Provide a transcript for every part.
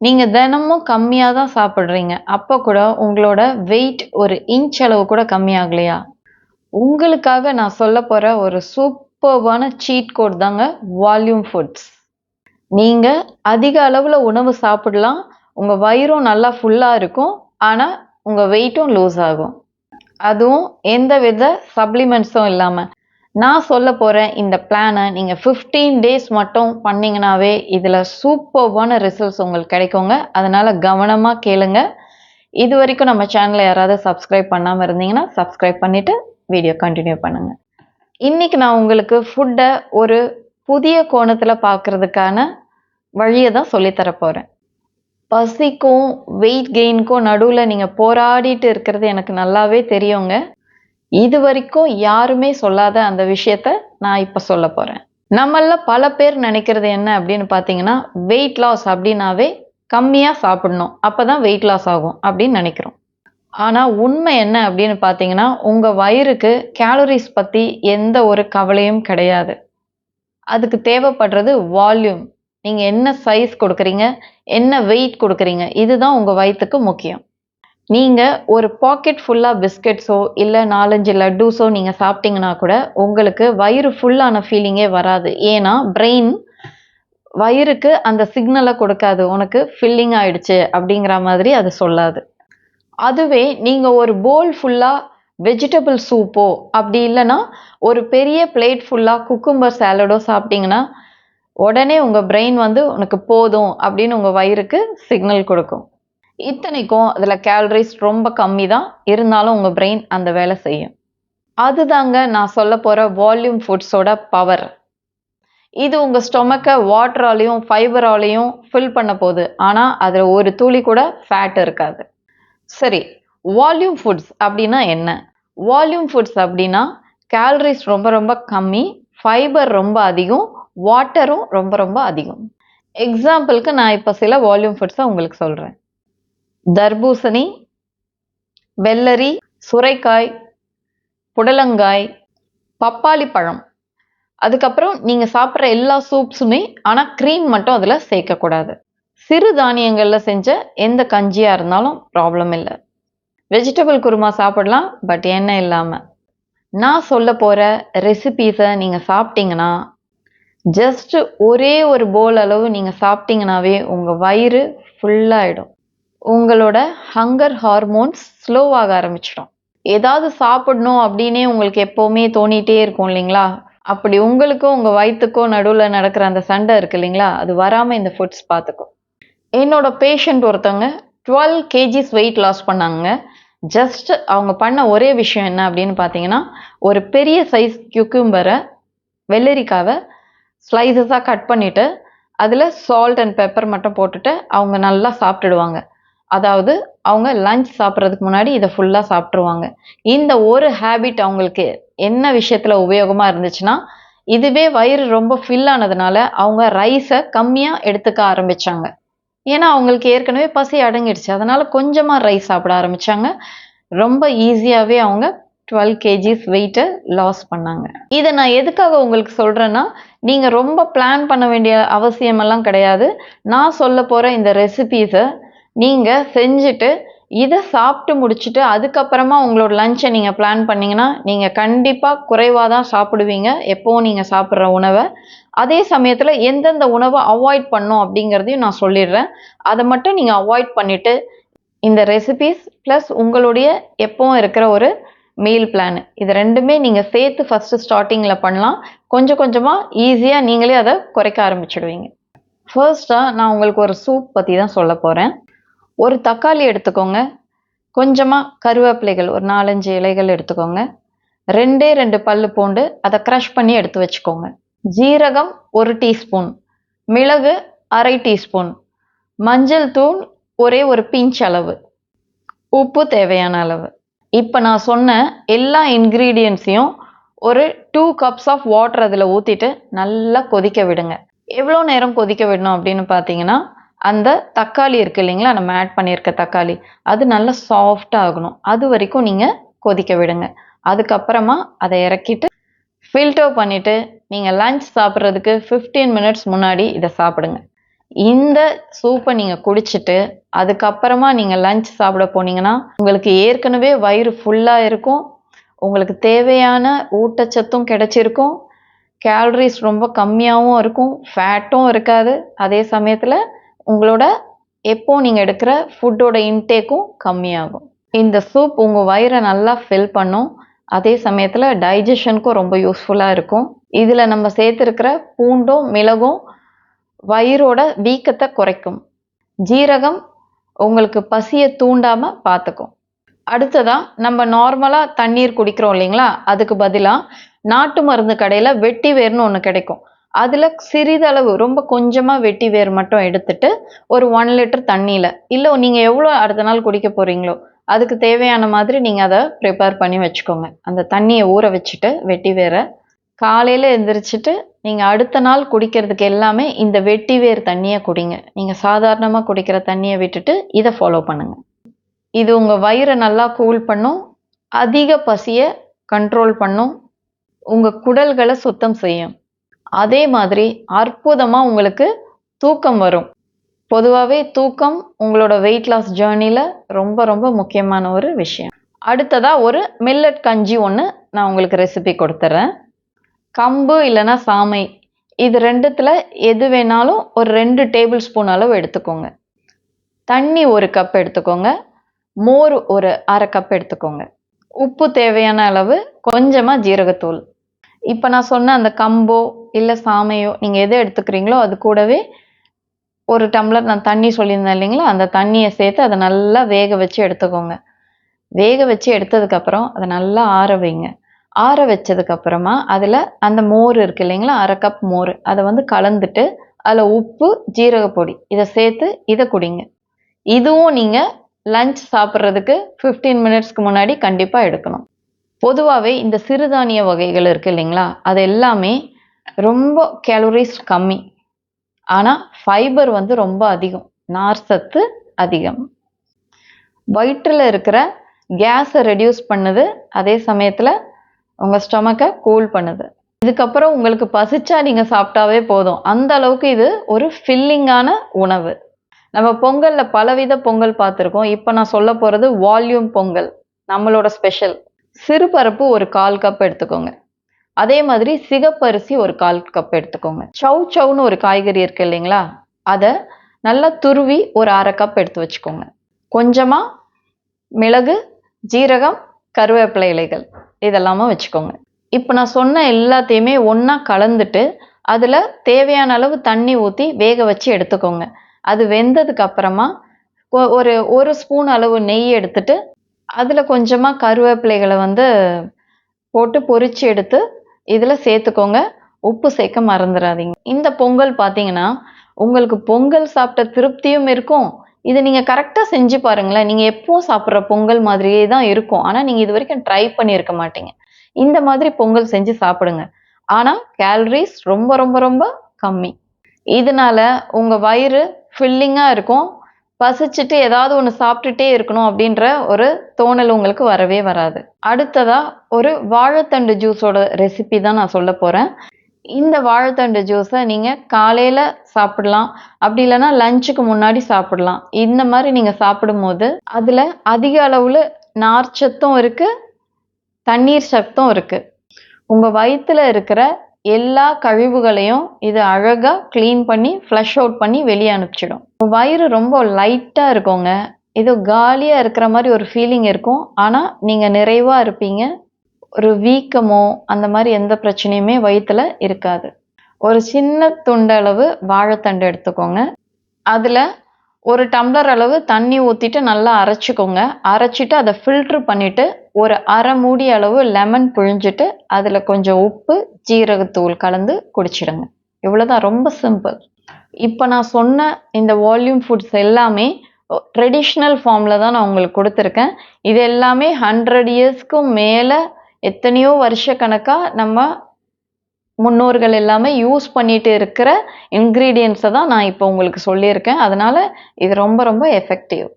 நீங்கள் தினமும் கம்மியாக தான் சாப்பிட்றீங்க. அப்போ கூட உங்களோட வெயிட் ஒரு இன்ச் அளவு கூட கம்மியாகலையா? உங்களுக்காக நான் சொல்லப் போற ஒரு சூப்பர்பான சீட் கோட் தாங்க வால்யூம் ஃபுட்ஸ். நீங்க அதிக அளவுல உணவு சாப்பிடலாம். உங்க வயிறும் நல்லா ஃபுல்லா இருக்கும். ஆனா உங்க வெயிட்டும் லூஸ் ஆகும். அதுவும் எந்தவித சப்ளிமெண்ட்ஸும் இல்லாம. நான் சொல்லப் போற இந்த பிளானை நீங்க 15 டேஸ் மட்டும் பண்ணீங்கனாவே இதுல சூப்பர்பான ரிசல்ட்ஸ் உங்களுக்கு கிடைக்குங்க. அதனால கவனமா கேளுங்க. இது வரைக்கும் நம்ம சேனலை யாராவது சப்ஸ்கிரைப் பண்ணாம இருந்தீங்கன்னா சப்ஸ்கிரைப் பண்ணிட்டு வீடியோ கண்டினியூ பண்ணுங்க. இன்னைக்கு நான் உங்களுக்கு ஃபுட்டை ஒரு புதிய கோணத்துல பார்க்கறதுக்கான வழியை தான் சொல்லித்தர போறேன். பசிக்கும் வெயிட் கெயினுக்கும் நடுவில் நீங்கள் போராடிட்டு இருக்கிறது எனக்கு நல்லாவே தெரியுங்க. இது வரைக்கும் யாருமே சொல்லாத அந்த விஷயத்த நான் இப்போ சொல்ல போகிறேன். நம்மள பல பேர் நினைக்கிறது என்ன அப்படின்னு பார்த்தீங்கன்னா, வெயிட் லாஸ் அப்படின்னாவே கம்மியாக சாப்பிடணும், அப்போ தான் வெயிட் லாஸ் ஆகும் அப்படின்னு நினைக்கிறோம். ஆனால் உண்மை என்ன அப்படின்னு பார்த்தீங்கன்னா, உங்கள் வயிறுக்கு கேலரிஸ் பற்றி எந்த ஒரு கவலையும் கிடையாது. அதுக்கு தேவைப்படுறது வால்யூம். நீங்கள் என்ன சைஸ் கொடுக்குறீங்க, என்ன வெயிட் கொடுக்குறீங்க, இதுதான் உங்கள் வயிற்றுக்கு முக்கியம். நீங்கள் ஒரு பாக்கெட் ஃபுல்லாக பிஸ்கெட்ஸோ இல்லை 4-5 லட்டூஸோ நீங்கள் சாப்பிட்டீங்கன்னா கூட உங்களுக்கு வயிறு ஃபுல்லான ஃபீலிங்கே வராது. ஏன்னா பிரெயின் வயிறுக்கு அந்த சிக்னலை கொடுக்காது, உனக்கு ஃபில்லிங் ஆயிடுச்சு அப்படிங்கிற மாதிரி அது சொல்லாது. அதுவே நீங்கள் ஒரு போல் ஃபுல்லாக வெஜிடபிள் சூப்போ அப்படி இல்லைன்னா ஒரு பெரிய பிளேட் ஃபுல்லாக குக்கும்பர் சாலடோ சாப்பிட்டீங்கன்னா உடனே உங்கள் பிரெயின் வந்து உனக்கு போதும் அப்படின்னு உங்கள் வயிறுக்கு சிக்னல் கொடுக்கும். இத்தனைக்கும் அதில் கேலரிஸ் ரொம்ப கம்மி தான், இருந்தாலும் உங்கள் பிரெயின் அந்த வேலை செய்யும். அதுதாங்க நான் சொல்ல போகிற வால்யூம் ஃபுட்ஸோட பவர். இது உங்கள் ஸ்டொமக்கை வாட்டராலையும் ஃபைபராலையும் ஃபில் பண்ண போகுது. ஆனால் அதில் ஒரு துளி கூட ஃபேட் இருக்காது. சரி, வால்யூம் ஃபுட்ஸ் அப்படின்னா என்ன? வால்யூம் ஃபுட்ஸ் அப்படின்னா கேலரிஸ் ரொம்ப ரொம்ப கம்மி, ஃபைபர் ரொம்ப அதிகம், வாட்டரும் ரொம்ப ரொம்ப அதிகம். எக்ஸாம்பிளுக்கு நான் இப்போ சில வால்யூம் ஃபுட்ஸை உங்களுக்கு சொல்கிறேன். தர்பூசணி, வெள்ளரி, சுரைக்காய், புடலங்காய், பப்பாளி பழம். அதுக்கப்புறம் நீங்கள் சாப்பிட்ற எல்லா சூப்ஸுமே, ஆனால் க்ரீம் மட்டும் அதில் சேர்க்கக்கூடாது. சிறு தானியங்களில் செஞ்ச எந்த கஞ்சியாக இருந்தாலும் ப்ராப்ளம் இல்லை. வெஜிடபிள் குருமா சாப்பிடலாம், பட் எண்ணெய் இல்லாமல். நான் சொல்ல போகிற ரெசிபீஸை நீங்கள் சாப்பிட்டீங்கன்னா ஜஸ்ட் ஒரே ஒரு போல் அளவு நீங்கள் சாப்பிட்டீங்கன்னாவே உங்கள் வயிறு ஃபுல்லாகிடும். உங்களோட ஹங்கர் ஹார்மோன்ஸ் ஸ்லோவாக ஆரம்பிச்சிடும். ஏதாவது சாப்பிடணும் அப்படின்னே உங்களுக்கு எப்போவுமே தோணிகிட்டே இருக்கும் இல்லைங்களா? அப்படி உங்களுக்கும் உங்கள் வயிற்றுக்கோ நடுவில் நடக்கிற அந்த சண்டை இருக்குது இல்லைங்களா, அது வராமல் இந்த ஃபுட்ஸ் பார்த்துக்கும். என்னோட பேஷண்ட் ஒருத்தவங்க 12 kgs வெயிட் லாஸ் பண்ணாங்க. ஜஸ்ட் அவங்க பண்ண ஒரே விஷயம் என்ன அப்படின்னு பார்த்தீங்கன்னா, ஒரு பெரிய சைஸ் கியூக்கும்பரை, வெள்ளரிக்காவை ஸ்லைசஸாக கட் பண்ணிவிட்டு அதில் சால்ட் அண்ட் பெப்பர் மட்டும் போட்டுட்டு அவங்க நல்லா சாப்பிட்டுடுவாங்க. அதாவது அவங்க லஞ்ச் சாப்பிட்றதுக்கு முன்னாடி இதை ஃபுல்லாக சாப்பிட்ருவாங்க. இந்த ஒரு ஹேபிட் அவங்களுக்கு என்ன விஷயத்தில் உபயோகமாக இருந்துச்சுன்னா, இதுவே வயிறு ரொம்ப ஃபில் ஆனதுனால அவங்க ரைஸை கம்மியாக எடுத்துக்க ஆரம்பித்தாங்க. ஏன்னா அவங்களுக்கு ஏற்கனவே பசி அடங்கிடுச்சு, அதனால் கொஞ்சமாக ரைஸ் சாப்பிட ஆரம்பித்தாங்க. ரொம்ப ஈஸியாகவே அவங்க 12 kgs வெயிட்டை லாஸ் பண்ணாங்க. இதை நான் எதுக்காக உங்களுக்கு சொல்கிறேன்னா, நீங்கள் ரொம்ப பிளான் பண்ண வேண்டிய அவசியமெல்லாம் கிடையாது. நான் சொல்ல போகிற இந்த ரெசிபீஸை நீங்கள் செஞ்சுட்டு இதை சாப்பிட்டு முடிச்சுட்டு அதுக்கப்புறமா உங்களோட லஞ்சை நீங்கள் பிளான் பண்ணிங்கன்னா நீங்கள் கண்டிப்பாக குறைவாக தான் சாப்பிடுவீங்க எப்போவும் நீங்கள் சாப்பிட்ற உணவை. அதே சமயத்தில் எந்தெந்த உணவை அவாய்ட் பண்ணும் அப்படிங்கிறதையும் நான் சொல்லிடுறேன். அதை மட்டும் நீங்கள் அவாய்ட் பண்ணிவிட்டு இந்த ரெசிபீஸ் ப்ளஸ் உங்களுடைய எப்பவும் இருக்கிற ஒரு மீல் பிளான், இது ரெண்டுமே நீங்கள் சேர்த்து ஃபஸ்ட்டு ஸ்டார்டிங்கில் பண்ணலாம். கொஞ்சம் கொஞ்சமாக ஈஸியாக நீங்களே அதை குறைக்க ஆரம்பிச்சிடுவீங்க. ஃபர்ஸ்ட்டாக நான் உங்களுக்கு ஒரு சூப் பற்றி தான் சொல்ல போகிறேன். ஒரு தக்காளி எடுத்துக்கோங்க, கொஞ்சமாக கருவேப்பிலைகள் ஒரு 4-5 இலைகள் எடுத்துக்கோங்க, 2 பல்லு பூண்டு அதை க்ரஷ் பண்ணி எடுத்து வச்சுக்கோங்க, ஜீரகம் 1 டீஸ்பூன், மிளகு 1/2 டீஸ்பூன், மஞ்சள் தூள் ஒரே ஒரு பிஞ்ச் அளவு, உப்பு தேவையான அளவு. இப்போ நான் சொன்ன எல்லா இன்க்ரீடியன்ட்ஸையும் ஒரு 2 cups ஆஃப் வாட்டர் அதில் ஊற்றிட்டு நல்லா கொதிக்க விடுங்க. எவ்வளோ நேரம் கொதிக்க விடணும் அப்படின்னு பார்த்தீங்கன்னா, அந்த தக்காளி இருக்குது இல்லைங்களா, நம்ம ஆட் பண்ணியிருக்க தக்காளி அது நல்லா சாஃப்டாக ஆகணும். அது வரைக்கும் நீங்கள் கொதிக்க விடுங்க. அதுக்கப்புறமா அதை இறக்கிட்டு ஃபில்டர் பண்ணிவிட்டு நீங்கள் லஞ்ச் சாப்பிட்றதுக்கு 15 minutes முன்னாடி இதை சாப்பிடுங்க. இந்த சூப்பை நீங்கள் குடிச்சிட்டு அதுக்கப்புறமா நீங்கள் லஞ்ச் சாப்பிட போனீங்கன்னா உங்களுக்கு ஏற்கனவே வயிறு ஃபுல்லாக இருக்கும், உங்களுக்கு தேவையான ஊட்டச்சத்தும் கிடைச்சிருக்கும், கேலரிஸ் ரொம்ப கம்மியாகவும் இருக்கும், ஃபேட்டும் இருக்காது. அதே சமயத்தில் உங்களோட எப்போ நீங்கள் எடுக்கிற ஃபுட்டோட இன்டேக்கும் கம்மியாகும். இந்த சூப் உங்கள் வயிறை நல்லா ஃபில் பண்ணும், அதே சமயத்தில் டைஜஷனுக்கும் ரொம்ப யூஸ்ஃபுல்லாக இருக்கும். இதில் நம்ம சேர்த்துருக்கிற பூண்டும் மிளகும் வயிறோட வீக்கத்தை குறைக்கும். ஜீரகம் உங்களுக்கு பசியை தூண்டாமல் பார்த்துக்கும். அடுத்ததா நம்ம நார்மலாக தண்ணீர் குடிக்கிறோம் இல்லைங்களா, அதுக்கு பதிலாக நாட்டு மருந்து கடையில் வெட்டி வேர்னு ஒன்று கிடைக்கும். அதில் சிறிதளவு ரொம்ப கொஞ்சமாக வெட்டி வேர் மட்டும் எடுத்துட்டு ஒரு 1 லிட்டர் தண்ணியில், இல்லை நீங்கள் எவ்வளோ அடுத்த நாள் குடிக்க போகிறீங்களோ அதுக்கு தேவையான மாதிரி நீங்கள் அதை ப்ரிப்பேர் பண்ணி வச்சுக்கோங்க. அந்த தண்ணியை ஊற வச்சுட்டு வெட்டி வேரை காலையில் எந்திரிச்சிட்டு நீங்கள் அடுத்த நாள் குடிக்கிறதுக்கு எல்லாமே இந்த வெட்டி வேர் தண்ணியை குடிங்க. நீங்கள் சாதாரணமாக குடிக்கிற தண்ணியை விட்டுட்டு இதை ஃபாலோ பண்ணுங்கள். இது உங்கள் வயிறை நல்லா கூல் பண்ணும், அதிக பசியை கண்ட்ரோல் பண்ணும், உங்கள் குடல்களை சுத்தம் செய்யும். அதே மாதிரி அற்புதமாக உங்களுக்கு தூக்கம் வரும். பொதுவாகவே தூக்கம் உங்களோட வெயிட் லாஸ் ஜேர்னியில் ரொம்ப ரொம்ப முக்கியமான ஒரு விஷயம். அடுத்ததாக ஒரு மில்லட் கஞ்சி ஒன்று நான் உங்களுக்கு ரெசிபி கொடுத்துட்றேன். கம்பு இல்லைன்னா சாமை, இது ரெண்டுத்தில் எது வேணாலும் ஒரு 2 டேபிள் ஸ்பூன் அளவு எடுத்துக்கோங்க. தண்ணி 1 கப் எடுத்துக்கோங்க. மோர் ஒரு 1/2 கப் எடுத்துக்கோங்க. உப்பு தேவையான அளவு, கொஞ்சமாக ஜீரகத்தூள். இப்போ நான் சொன்ன அந்த கம்போ இல்லை சாமையோ நீங்கள் எதை எடுத்துக்கிறீங்களோ அது கூடவே 1 டம்ளர் நான் தண்ணி சொல்லியிருந்தேன் இல்லைங்களா, அந்த தண்ணியை சேர்த்து அதை நல்லா வேக வச்சு எடுத்துக்கோங்க. வேக வச்சு எடுத்ததுக்கப்புறம் அதை நல்லா ஆற வைங்க. ஆற வச்சதுக்கப்புறமா அதில் அந்த மோர் இருக்குது இல்லைங்களா, 1/2 கப் மோர், அதை வந்து கலந்துட்டு அதில் உப்பு ஜீரகப்பொடி இதை சேர்த்து இதை குடிங்க. இதுவும் நீங்கள் லஞ்ச் சாப்பிட்றதுக்கு 15 மினிட்ஸ்க்கு முன்னாடி கண்டிப்பாக எடுக்கணும். பொதுவாகவே இந்த சிறுதானிய வகைகள் இருக்குது இல்லைங்களா, அது எல்லாமே ரொம்ப கேலரிஸ் கம்மி, ஆனால் ஃபைபர் வந்து ரொம்ப அதிகம், நார் சத்து அதிகம். வயிற்றில் இருக்கிற கேஸை ரெடியூஸ் பண்ணுது, அதே சமயத்தில் உங்கள் ஸ்டொமக்கை கூல் பண்ணுது. இதுக்கப்புறம் உங்களுக்கு பசிச்சா நீங்கள் சாப்பிட்டாவே போதும், அந்த அளவுக்கு இது ஒரு ஃபில்லிங்கான உணவு. நம்ம பொங்கலில் பலவித பொங்கல் பார்த்துருக்கோம். இப்போ நான் சொல்ல போகிறது வால்யூம் பொங்கல், நம்மளோட ஸ்பெஷல். சிறுபருப்பு ஒரு 1/4 கப் எடுத்துக்கோங்க. அதே மாதிரி சிகப்பரிசி ஒரு 1/4 கப் எடுத்துக்கோங்க. சவ் சவ்னு ஒரு காய்கறி இருக்குது இல்லைங்களா, அதை நல்லா துருவி ஒரு 1/2 கப் எடுத்து வச்சுக்கோங்க. கொஞ்சமாக மிளகு, ஜீரகம், கருவேப்பிலை இலைகள் இதெல்லாமே வச்சுக்கோங்க. இப்போ நான் சொன்ன எல்லாத்தையுமே ஒன்றா கலந்துட்டு அதில் தேவையான அளவு தண்ணி ஊற்றி வேக வச்சு எடுத்துக்கோங்க. அது வெந்ததுக்கு அப்புறமா ஒரு ஸ்பூன் அளவு நெய் எடுத்துட்டு அதில் கொஞ்சமாக கருவேப்பிலைகளை வந்து போட்டு பொரிச்சு எடுத்து இதில் சேர்த்துக்கோங்க. உப்பு சேர்க்க மறந்துடாதீங்க. இந்த பொங்கல் பார்த்தீங்கன்னா உங்களுக்கு பொங்கல் சாப்பிட்ட திருப்தியும் இருக்கும். இதை நீங்கள் கரெக்டாக செஞ்சு பாருங்களேன், நீங்கள் எப்பவும் சாப்பிட்ற பொங்கல் மாதிரியே தான் இருக்கும். ஆனால் நீங்கள் இது வரைக்கும் ட்ரை பண்ணியிருக்க மாட்டீங்க. இந்த மாதிரி பொங்கல் செஞ்சு சாப்பிடுங்க. ஆனால் கேலரிஸ் ரொம்ப ரொம்ப ரொம்ப கம்மி. இதனால உங்கள் வயிறு ஃபில்லிங்காக இருக்கும். பசிச்சுட்டு ஏதாவது ஒன்று சாப்பிட்டுட்டே இருக்கணும் அப்படின்ற ஒரு தோணல் உங்களுக்கு வரவே வராது. அடுத்ததாக ஒரு வாழைத்தண்டு ஜூஸோட ரெசிபி தான் நான் சொல்ல போகிறேன். இந்த வாழைத்தண்டு ஜூஸை நீங்கள் காலையில் சாப்பிடலாம், அப்படி இல்லைன்னா லஞ்சுக்கு முன்னாடி சாப்பிடலாம். இந்த மாதிரி நீங்கள் சாப்பிடும்போது அதில் அதிக அளவில் நார்ச்சத்தும் இருக்குது, தண்ணீர் சத்தும் இருக்குது. உங்கள் வயிற்றில் இருக்கிற எல்லா கழிவுகளையும் இது அழகாக க்ளீன் பண்ணி ஃப்ளஷ் அவுட் பண்ணி வெளியே அனுப்பிச்சிடும். வயிறு ரொம்ப லைட்டாக இருக்குங்க, இது காலியாக இருக்கிற மாதிரி ஒரு ஃபீலிங் இருக்கும். ஆனால் நீங்கள் நிறைவாக இருப்பீங்க. ஒரு வீக்கமோ அந்த மாதிரி எந்த பிரச்சனையுமே வயிற்றில் இருக்காது. ஒரு சின்ன துண்டளவு வாழைத்தண்டு எடுத்துக்கோங்க. அதில் 1 டம்ளர் அளவு தண்ணி ஊற்றிட்டு நல்லா அரைச்சிக்கோங்க. அரைச்சிட்டு அதை ஃபில்ட்ரு பண்ணிவிட்டு ஒரு அரை மூடி அளவு லெமன் புழிஞ்சிட்டு அதில் கொஞ்சம் உப்பு, ஜீரகத்தூள் கலந்து குடிச்சிடுங்க. இவ்வளோதான், ரொம்ப சிம்பிள். இப்போ நான் சொன்ன இந்த வால்யூம் ஃபுட்ஸ் எல்லாமே ட்ரெடிஷ்னல் ஃபார்மில் தான் நான் உங்களுக்கு கொடுத்துருக்கேன். இது எல்லாமே 100 இயர்ஸ்க்கும் மேலே எத்தனையோ வருஷக்கணக்காக நம்ம முன்னோர்கள் எல்லாமே யூஸ் பண்ணிட்டு இருக்கிற இன்க்ரீடியன்ஸை தான் நான் இப்போ உங்களுக்கு சொல்லியிருக்கேன். அதனால் இது ரொம்ப ரொம்ப எஃபெக்டிவ்.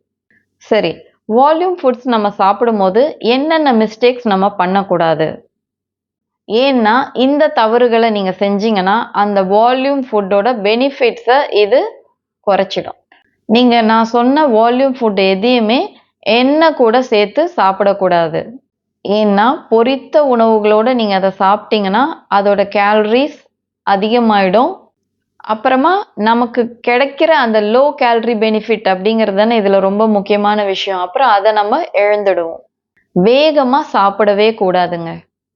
சரி, வால்யூம் ஃபுட்ஸ் நம்ம சாப்பிடும்போது என்னென்ன மிஸ்டேக்ஸ் நம்ம பண்ணக்கூடாது? ஏன்னா இந்த தவறுகளை நீங்கள் செஞ்சீங்கன்னா அந்த வால்யூம் ஃபுட்டோட பெனிஃபிட்ஸை இது குறைச்சிடும். நீங்க நான் சொன்ன வால்யூம் ஃபுட் எதையுமே எண்ணெய் கூட சேர்த்து சாப்பிடக்கூடாது. ஏன்னா பொரித்த உணவுகளோட நீங்க அதை சாப்பிட்டீங்கன்னா அதோட கேலரிஸ் அதிகமாயிடும். அப்புறமா நமக்கு கிடைக்கிற அந்த லோ கேலரி பெனிஃபிட் அப்படிங்கிறது தானே இதுல ரொம்ப முக்கியமான விஷயம். அப்புறம் அதை நம்ம இழந்துடுவோம். வேகமா சாப்பிடவே கூடாதுங்க.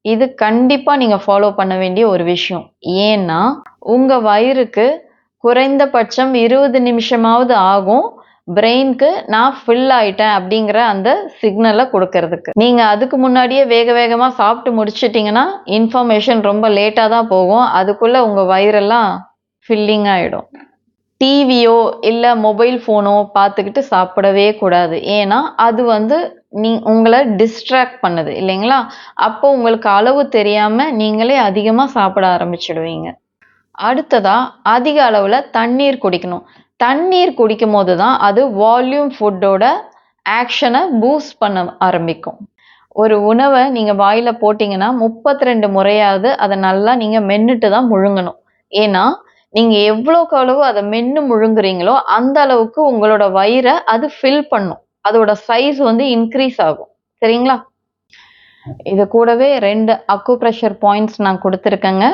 இது கண்டிப்பா நீங்க ஃபாலோ பண்ண வேண்டிய ஒரு விஷயம். ஏன்னா உங்க வயிறுக்கு குறைந்தபட்சம் 20 நிமிஷமாவது ஆகும் பிரெயினுக்கு நான் ஃபில் ஆயிட்டேன் அப்படிங்கிற அந்த சிக்னலை கொடுக்கறதுக்கு. நீங்க அதுக்கு முன்னாடியே வேக வேகமா சாப்பிட்டு முடிச்சிட்டீங்கன்னா இன்ஃபர்மேஷன் ரொம்ப லேட்டா தான் போகும். அதுக்குள்ள உங்க வயிறெல்லாம் ஃபில்லிங் ஆயிடும். டிவியோ இல்ல மொபைல் ஃபோனோ பார்த்துக்கிட்டு சாப்பிடவே கூடாது. ஏன்னா அது உங்களை டிஸ்ட்ராக்ட் பண்ணுது இல்லைங்களா? அப்போ உங்களுக்கு அளவு தெரியாம நீங்களே அதிகமா சாப்பிட ஆரம்பிச்சிடுவீங்க. அடுத்ததா அதிக அளவுல தண்ணீர் குடிக்கணும். தண்ணீர் குடிக்கும் போது தான் அது வால்யூம் ஃபுட்டோட ஆக்ஷனை பூஸ்ட் பண்ண ஆரம்பிக்கும். ஒரு உணவை நீங்க வாயில போட்டீங்கன்னா 32 முறையாவது அதை நல்லா நீங்க மென்னுட்டு தான் முழுங்கணும். ஏன்னா நீங்க எவ்வளோக்கு அளவு அதை மென்னு முழுங்குறீங்களோ அந்த அளவுக்கு உங்களோட வயிறை அது ஃபில் பண்ணும். அதோட சைஸ் இன்க்ரீஸ் ஆகும். சரிங்களா? இது கூடவே 2 அக்குப்ரெஷர் பாயிண்ட்ஸ் நான் கொடுத்துருக்கேங்க.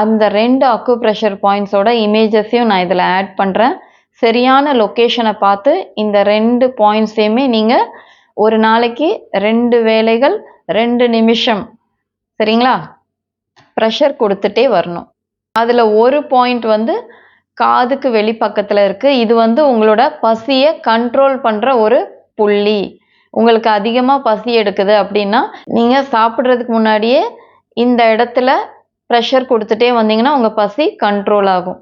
அந்த 2 அக்குப்ரெஷர் பாயிண்ட்ஸோட இமேஜஸையும் நான் இதில் ஆட் பண்ணுறேன். சரியான லொக்கேஷனை பார்த்து இந்த 2 பாயிண்ட்ஸையுமே நீங்கள் ஒரு நாளைக்கு 2 வேளைகள் 2 நிமிஷம் சரிங்களா ப்ரெஷர் கொடுத்துட்டே வரணும். அதில் ஒரு பாயிண்ட் காதுக்கு வெளிப்பக்கத்தில் இருக்கு. இது உங்களோட பசியை கண்ட்ரோல் பண்ணுற ஒரு புள்ளி. உங்களுக்கு அதிகமாக பசி எடுக்குது அப்படின்னா நீங்கள் சாப்பிட்றதுக்கு முன்னாடியே இந்த இடத்துல ப்ரெஷர் கொடுத்துட்டே வந்தீங்கன்னா உங்கள் பசி கண்ட்ரோல் ஆகும்.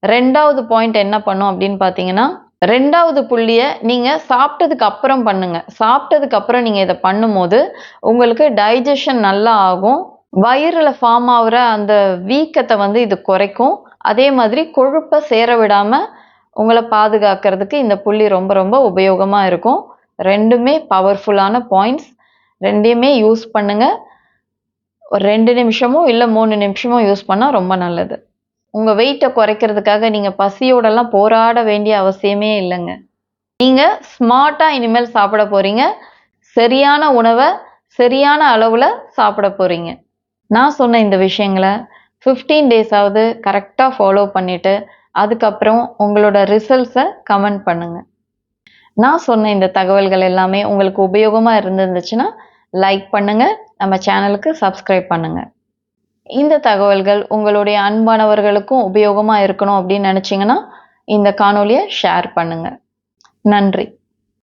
2வது பாயிண்ட் என்ன பண்ணும் அப்படின்னு பார்த்தீங்கன்னா 2வது புள்ளியை நீங்கள் சாப்பிட்டதுக்கு அப்புறம் பண்ணுங்க. சாப்பிட்டதுக்கு அப்புறம் நீங்கள் இதை பண்ணும்போது உங்களுக்கு டைஜஷன் நல்லா ஆகும். வயிறுல ஃபார்ம் ஆகுற அந்த வீக்கத்தை இது குறைக்கும். அதே மாதிரி கொழுப்பை சேர விடாம உங்களை பாதுகாக்கிறதுக்கு இந்த புள்ளி ரொம்ப ரொம்ப உபயோகமா இருக்கும். 2மே பவர்ஃபுல்லான பாயிண்ட்ஸ். 2யுமே யூஸ் பண்ணுங்க. ஒரு 2 நிமிஷமோ இல்லை 3 நிமிஷமோ யூஸ் பண்ணா ரொம்ப நல்லது. உங்க வெயிட்டை குறைக்கிறதுக்காக நீங்க பசியோடலாம் போராட வேண்டிய அவசியமே இல்லைங்க. நீங்க ஸ்மார்ட்டா இனிமேல் சாப்பிட போறீங்க. சரியான உணவை சரியான அளவுல சாப்பிட போறீங்க. நான் சொன்ன இந்த விஷயங்களை 15 டேஸாவது கரெக்டாக ஃபாலோ பண்ணிட்டு அதுக்கப்புறம் உங்களோட ரிசல்ட்ஸை கமெண்ட் பண்ணுங்க. நான் சொன்ன இந்த தகவல்கள் எல்லாமே உங்களுக்கு உபயோகமாக இருந்துச்சுன்னா லைக் பண்ணுங்க, நம்ம சேனலுக்கு சப்ஸ்கிரைப் பண்ணுங்க. இந்த தகவல்கள் உங்களுடைய அன்பானவர்களுக்கும் உபயோகமாக இருக்கணும் அப்படின்னு நினச்சிங்கன்னா இந்த காணொலியை ஷேர் பண்ணுங்க. நன்றி.